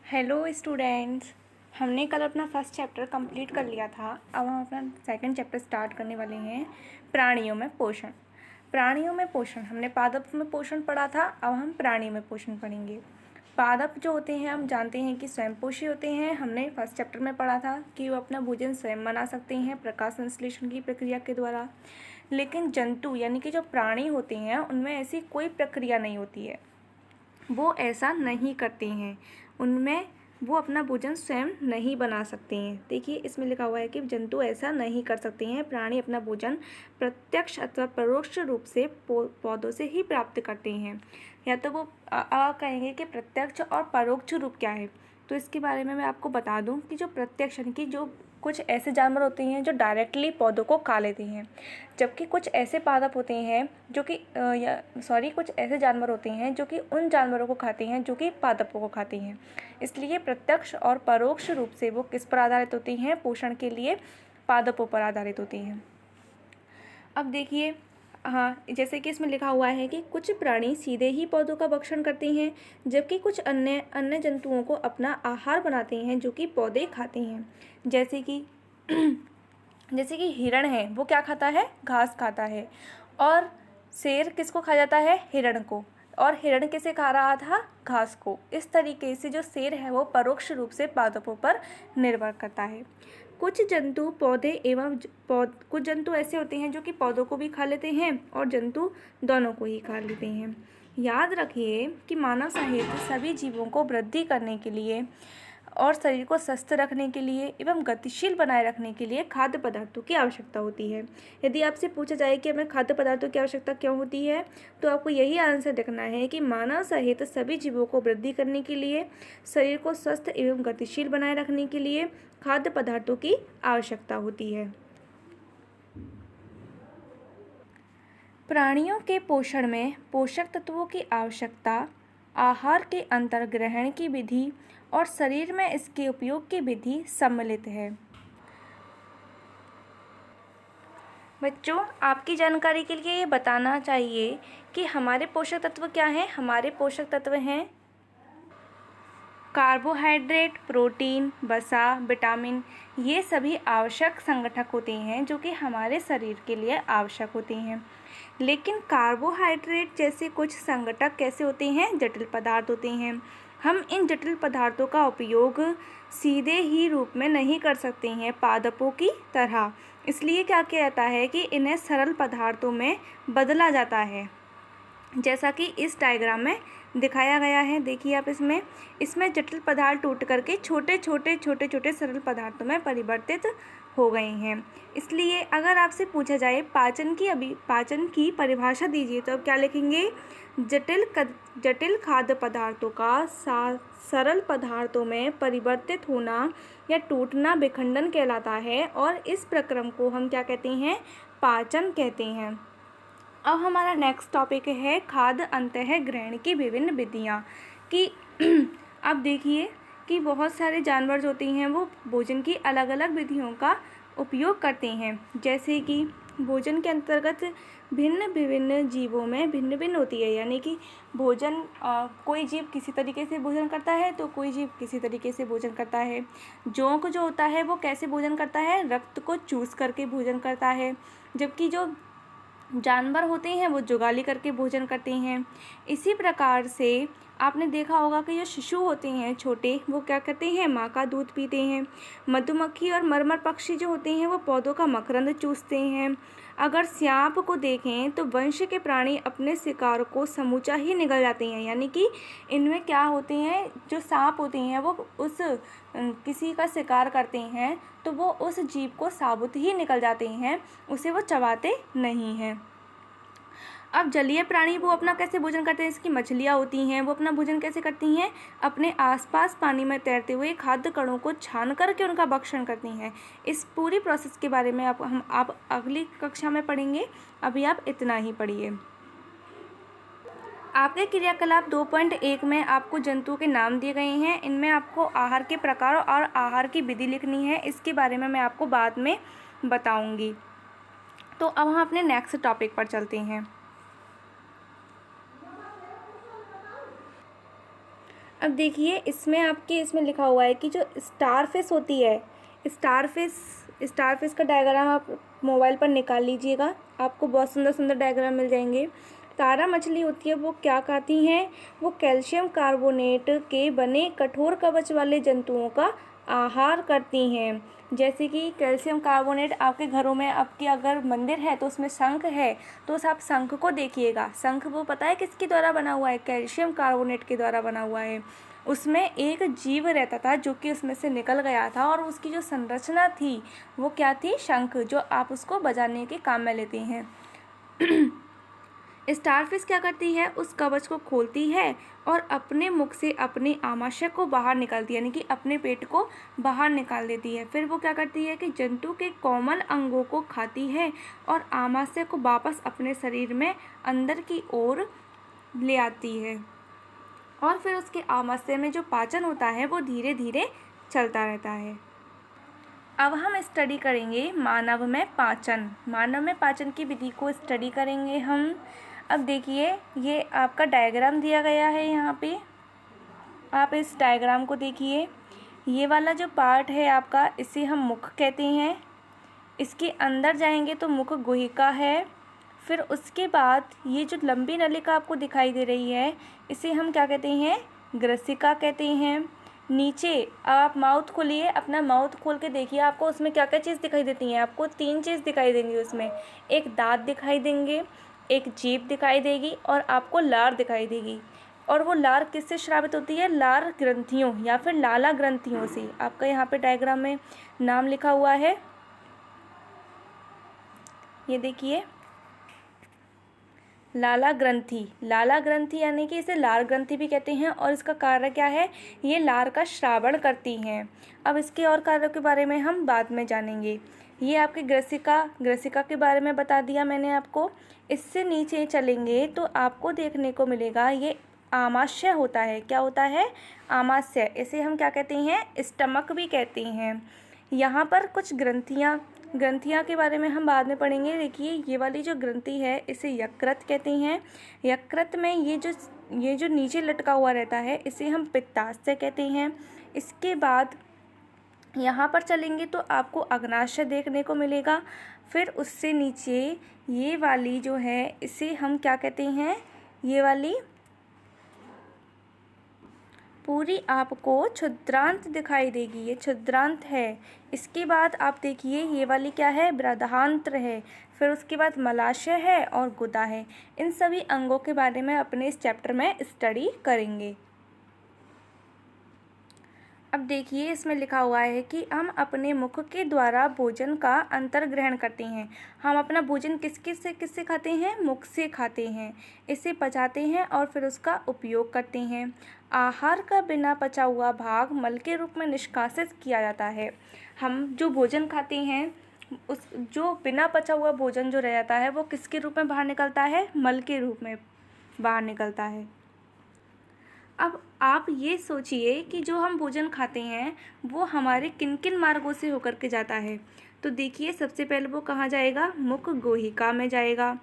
Hello students. हमने कल अपना फर्स्ट चैप्टर कंप्लीट कर लिया था। अब हम अपना सेकंड चैप्टर स्टार्ट करने वाले हैं, प्राणियों में पोषण। प्राणियों में पोषण हमने पादप में पोषण पढ़ा था, अब हम प्राणियों में पोषण पढ़ेंगे। पादप जो होते हैं हम जानते हैं कि स्वयंपोषी होते हैं। हमने फर्स्ट चैप्टर में पढ़ा था कि वो अपना भोजन स्वयं बना सकते हैं प्रकाश संश्लेषण की प्रक्रिया के द्वारा। लेकिन जंतु यानी कि जो प्राणी होते हैं उनमें ऐसी कोई प्रक्रिया नहीं होती है, वो ऐसा नहीं करते हैं। उनमें वो अपना भोजन स्वयं नहीं बना सकते हैं। देखिए इसमें लिखा हुआ है कि जंतु ऐसा नहीं कर सकते हैं। प्राणी अपना भोजन प्रत्यक्ष अथवा परोक्ष रूप से पौधों से ही प्राप्त करते हैं। या तो वो कहेंगे कि प्रत्यक्ष और परोक्ष रूप क्या है, तो इसके बारे में मैं आपको बता दूं कि जो प्रत्यक्ष यानी कि जो कुछ ऐसे जानवर होते हैं जो डायरेक्टली पौधों को खा लेते हैं, जबकि कुछ ऐसे पादप होते हैं जो कि कुछ ऐसे जानवर होते हैं जो कि उन जानवरों को खाते हैं जो कि पादपों को खाते हैं। इसलिए प्रत्यक्ष और परोक्ष रूप से वो किस पर आधारित होती हैं? पोषण के लिए पादपों पर आधारित होती हैं। अब देखिए, हाँ, जैसे कि इसमें लिखा हुआ है कि कुछ प्राणी सीधे ही पौधों का भक्षण करते हैं, जबकि कुछ अन्य अन्य जंतुओं को अपना आहार बनाते हैं जो कि पौधे खाते हैं। जैसे कि जैसे कि हिरण है, वो क्या खाता है? घास खाता है। और शेर किसको खा जाता है? हिरण को। और हिरण किसे खा रहा था? घास को। इस तरीके से जो शेर है वो परोक्ष रूप से पादपों पर निर्भर करता है। कुछ जंतु पौधे एवं कुछ जंतु ऐसे होते हैं जो कि पौधों को भी खा लेते हैं और जंतु दोनों को ही खा लेते हैं। याद रखिए कि मानव सहित सभी जीवों को वृद्धि करने के लिए और शरीर को स्वस्थ रखने के लिए एवं गतिशील बनाए रखने के लिए खाद्य पदार्थों की आवश्यकता होती है। यदि आपसे पूछा जाए कि हमें खाद्य पदार्थों की आवश्यकता क्यों होती है, तो आपको यही आंसर लिखना है कि मानव सहित सभी जीवों को वृद्धि करने के लिए, शरीर को स्वस्थ एवं गतिशील बनाए रखने के लिए खाद्य पदार्थों की आवश्यकता होती है। प्राणियों के पोषण में पोषक तत्वों की आवश्यकता, आहार के अंतर्ग्रहण की विधि और शरीर में इसके उपयोग की विधि सम्मिलित है। बच्चों, आपकी जानकारी के लिए ये बताना चाहिए कि हमारे पोषक तत्व क्या हैं। हमारे पोषक तत्व हैं कार्बोहाइड्रेट, प्रोटीन, वसा, विटामिन। ये सभी आवश्यक संगठक होते हैं जो कि हमारे शरीर के लिए आवश्यक होते हैं। लेकिन कार्बोहाइड्रेट जैसे कुछ संगठक कैसे होते हैं? जटिल पदार्थ होते हैं। हम इन जटिल पदार्थों का उपयोग सीधे ही रूप में नहीं कर सकते हैं पादपों की तरह। इसलिए क्या किया जाता है कि इन्हें सरल पदार्थों में बदला जाता है, जैसा कि इस डायग्राम में दिखाया गया है। देखिए आप इसमें जटिल पदार्थ टूट करके छोटे छोटे सरल पदार्थों में परिवर्तित हो गए हैं। इसलिए अगर आपसे पूछा जाए पाचन की परिभाषा दीजिए, तो आप क्या लिखेंगे? जटिल खाद्य पदार्थों का सरल पदार्थों में परिवर्तित होना या टूटना विखंडन कहलाता है, और इस प्रक्रम को हम क्या कहते हैं? पाचन कहते हैं। अब हमारा नेक्स्ट टॉपिक है खाद्य अंतःग्रहण की विभिन्न विधियाँ। कि अब देखिए कि बहुत सारे जानवर जो होते हैं वो भोजन की अलग अलग विधियों का उपयोग करते हैं। जैसे कि भोजन के अंतर्गत भिन्न विभिन्न जीवों में भिन्न भिन्न होती है, यानी कि भोजन कोई जीव किसी तरीके से भोजन करता है तो कोई जीव किसी तरीके से भोजन करता है। जोंक जो होता है वो कैसे भोजन करता है? रक्त को चूस करके भोजन करता है। जबकि जो जानवर होते हैं वो जुगाली करके भोजन करते हैं। इसी प्रकार से आपने देखा होगा कि जो शिशु होते हैं छोटे, वो क्या करते हैं? माँ का दूध पीते हैं। मधुमक्खी और मरमर पक्षी जो होते हैं वो पौधों का मकरंद चूसते हैं। अगर सांप को देखें तो वंश के प्राणी अपने शिकार को समूचा ही निगल जाते हैं, यानी कि इनमें क्या होते हैं? जो सांप होते हैं वो किसी का शिकार करते हैं तो वो उस जीव को साबुत ही निकल जाते हैं, उसे वो चबाते नहीं हैं। अब जलीय प्राणी वो अपना कैसे भोजन करते हैं? इसकी मछलियाँ होती हैं, वो अपना भोजन कैसे करती हैं? अपने आसपास पानी में तैरते हुए खाद्य कणों को छान करके उनका भक्षण करती हैं। इस पूरी प्रोसेस के बारे में आप अगली कक्षा में पढ़ेंगे। अभी आप इतना ही पढ़िए। आपके क्रियाकलाप 2.1 में आपको जंतुओं के नाम दिए गए हैं। इनमें आपको आहार के प्रकार और आहार की विधि लिखनी है। इसके बारे में मैं आपको बाद में बताऊंगी। तो अब हम अपने नेक्स्ट टॉपिक पर चलते हैं। अब देखिए इसमें आपके इसमें लिखा हुआ है कि जो स्टारफिश होती है, स्टारफिश का डायग्राम आप मोबाइल पर निकाल लीजिएगा, आपको बहुत सुंदर सुंदर डायग्राम मिल जाएंगे। तारा मछली होती है वो क्या खाती हैं? वो कैल्शियम कार्बोनेट के बने कठोर कवच वाले जंतुओं का आहार करती हैं। जैसे कि कैल्शियम कार्बोनेट आपके घरों में, आपके अगर मंदिर है तो उसमें शंख है, तो उस आप शंख को देखिएगा। शंख वो पता है किसके द्वारा बना हुआ है? कैल्शियम कार्बोनेट के द्वारा बना हुआ है। उसमें एक जीव रहता था जो कि उसमें से निकल गया था, और उसकी जो संरचना थी वो क्या थी? शंख, जो आप उसको बजाने के काम में लेते हैं। स्टारफिश क्या करती है? उस कवच को खोलती है और अपने मुख से अपने आमाशय को बाहर निकालती है, यानी कि अपने पेट को बाहर निकाल देती है। फिर वो क्या करती है कि जंतु के कोमल अंगों को खाती है और आमाशय को वापस अपने शरीर में अंदर की ओर ले आती है, और फिर उसके आमाशय में जो पाचन होता है वो धीरे धीरे चलता रहता है। अब हम स्टडी करेंगे मानव में पाचन। मानव में पाचन की विधि को स्टडी करेंगे हम। अब देखिए ये आपका डायग्राम दिया गया है यहाँ पे, आप इस डायग्राम को देखिए। ये वाला जो पार्ट है आपका, इसे हम मुख कहते हैं। इसके अंदर जाएंगे तो मुख गुहिका है। फिर उसके बाद ये जो लंबी नलिका आपको दिखाई दे रही है, इसे हम क्या कहते हैं? ग्रसिका कहते हैं। नीचे आप माउथ खोलिए, अपना माउथ खोल के देखिए, आपको उसमें क्या क्या चीज़ दिखाई देती हैं? आपको 3 चीज़ दिखाई देंगी उसमें। एक दांत दिखाई देंगे, एक जीभ दिखाई देगी, और आपको लार दिखाई देगी। और वो लार किससे स्रावित होती है? लार ग्रंथियों या फिर लाला ग्रंथियों से। आपका यहाँ पे डायग्राम में नाम लिखा हुआ है, ये देखिए, लाला ग्रंथि। लाला ग्रंथि यानी कि इसे लार ग्रंथि भी कहते हैं, और इसका कार्य क्या है? ये लार का श्रावण करती हैं। अब इसके और कार्यों के बारे में हम बाद में जानेंगे। ये आपकी ग्रसिका के बारे में बता दिया मैंने आपको। इससे नीचे चलेंगे तो आपको देखने को मिलेगा ये आमाशय होता है। क्या होता है? आमाशय। इसे हम क्या कहते हैं? स्टमक भी कहते हैं। यहाँ पर कुछ ग्रंथियाँ के बारे में हम बाद में पढ़ेंगे। देखिए ये वाली जो ग्रंथि है इसे यकृत कहते हैं। यकृत में ये जो नीचे लटका हुआ रहता है इसे हम पित्ताशय कहते हैं। इसके बाद यहाँ पर चलेंगे तो आपको अग्नाशय देखने को मिलेगा। फिर उससे नीचे ये वाली जो है इसे हम क्या कहते हैं? ये वाली पूरी आपको क्षुद्रांत दिखाई देगी, ये क्षुद्रांत है। इसके बाद आप देखिए ये वाली क्या है? बृहदांत्र है। फिर उसके बाद मलाशय है और गुदा है। इन सभी अंगों के बारे में अपने इस चैप्टर में स्टडी करेंगे। अब देखिए इसमें लिखा हुआ है कि हम अपने मुख के द्वारा भोजन का अंतर्ग्रहण करते हैं। हम अपना भोजन किससे खाते हैं? मुख से खाते हैं। इसे पचाते हैं और फिर उसका उपयोग करते हैं। आहार का बिना पचा हुआ भाग मल के रूप में निष्कासित किया जाता है। हम जो भोजन खाते हैं, उस जो बिना पचा हुआ भोजन जो रह जाता है वो किसके रूप में बाहर निकलता है? मल के रूप में बाहर निकलता है। अब आप ये सोचिए कि जो हम भोजन खाते हैं वो हमारे किन किन मार्गों से होकर के जाता है। तो देखिए सबसे पहले वो कहाँ जाएगा? मुख गुहिका में जाएगा।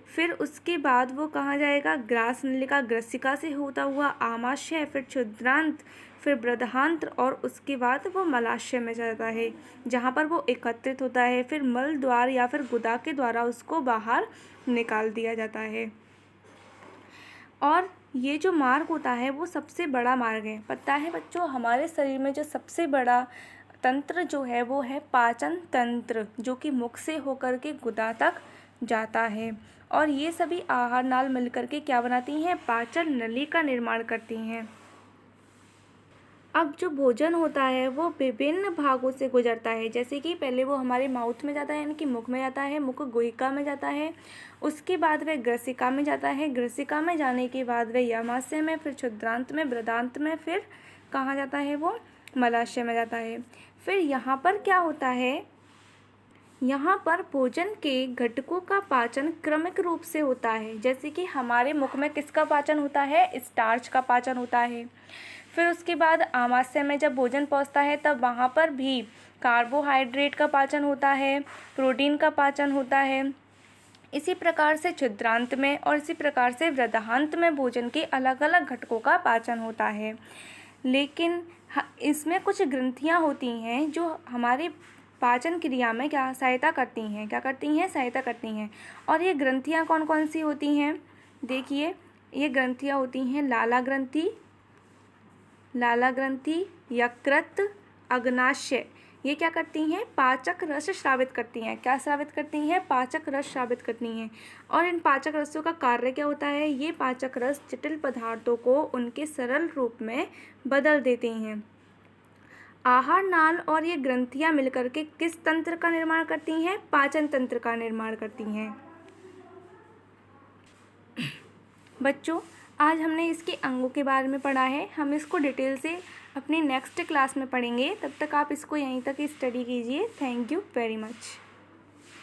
फिर उसके बाद वो कहाँ जाएगा? ग्रास नलिका ग्रसिका से होता हुआ आमाशय, फिर क्षुद्रांत, फिर बृहदांत्र, और उसके बाद वो मलाशय में जाता है जहाँ पर वो एकत्रित होता है। फिर मल द्वार या फिर गुदा के द्वारा उसको बाहर निकाल दिया जाता है। और ये जो मार्ग होता है वो सबसे बड़ा मार्ग है। पता है बच्चों, हमारे शरीर में जो सबसे बड़ा तंत्र जो है वो है पाचन तंत्र, जो कि मुख से होकर के गुदा तक जाता है। और ये सभी आहार नाल मिलकर के क्या बनाती हैं? पाचन नली का निर्माण करती हैं। अब जो भोजन होता है वो विभिन्न भागों से गुजरता है। जैसे कि पहले वो हमारे माउथ में जाता है, यानी कि मुख में जाता है, मुख गुहिका में जाता है। उसके बाद वह ग्रसिका में जाता है। ग्रसिका में जाने के बाद वह यमाशय में, फिर क्षुद्रांत में, बृहदांत में, फिर कहाँ जाता है वो? मलाशय में जाता है। फिर यहाँ पर क्या होता है? यहाँ पर भोजन के घटकों का पाचन क्रमिक रूप से होता है। जैसे कि हमारे मुख में किसका पाचन होता है? स्टार्च का पाचन होता है। फिर उसके बाद आमाशय में जब भोजन पहुँचता है तब वहाँ पर भी कार्बोहाइड्रेट का पाचन होता है, प्रोटीन का पाचन होता है। इसी प्रकार से छिद्रांत में और इसी प्रकार से वृद्धांत में भोजन के अलग अलग घटकों का पाचन होता है। लेकिन इसमें कुछ ग्रंथियाँ होती हैं जो हमारे पाचन क्रिया में सहायता करती हैं। और ये ग्रंथियाँ कौन कौन सी होती हैं? देखिए, ये ग्रंथियाँ होती हैं लाला ग्रंथि, यकृत, अग्नाशय। ये क्या करती हैं? पाचक रस स्रावित करती हैं। क्या स्रावित करती हैं? पाचक रस स्रावित करती हैं। और इन पाचक रसों का कार्य क्या होता है? ये पाचक रस जटिल पदार्थों को उनके सरल रूप में बदल देते हैं। आहार नाल और ये ग्रंथियां मिलकर के किस तंत्र का निर्माण करती हैं? पाचन तंत्र का निर्माण करती हैं। बच्चों, आज हमने इसके अंगों के बारे में पढ़ा है। हम इसको डिटेल से अपनी नेक्स्ट क्लास में पढ़ेंगे। तब तक आप इसको यहीं तक स्टडी कीजिए। Thank you very much.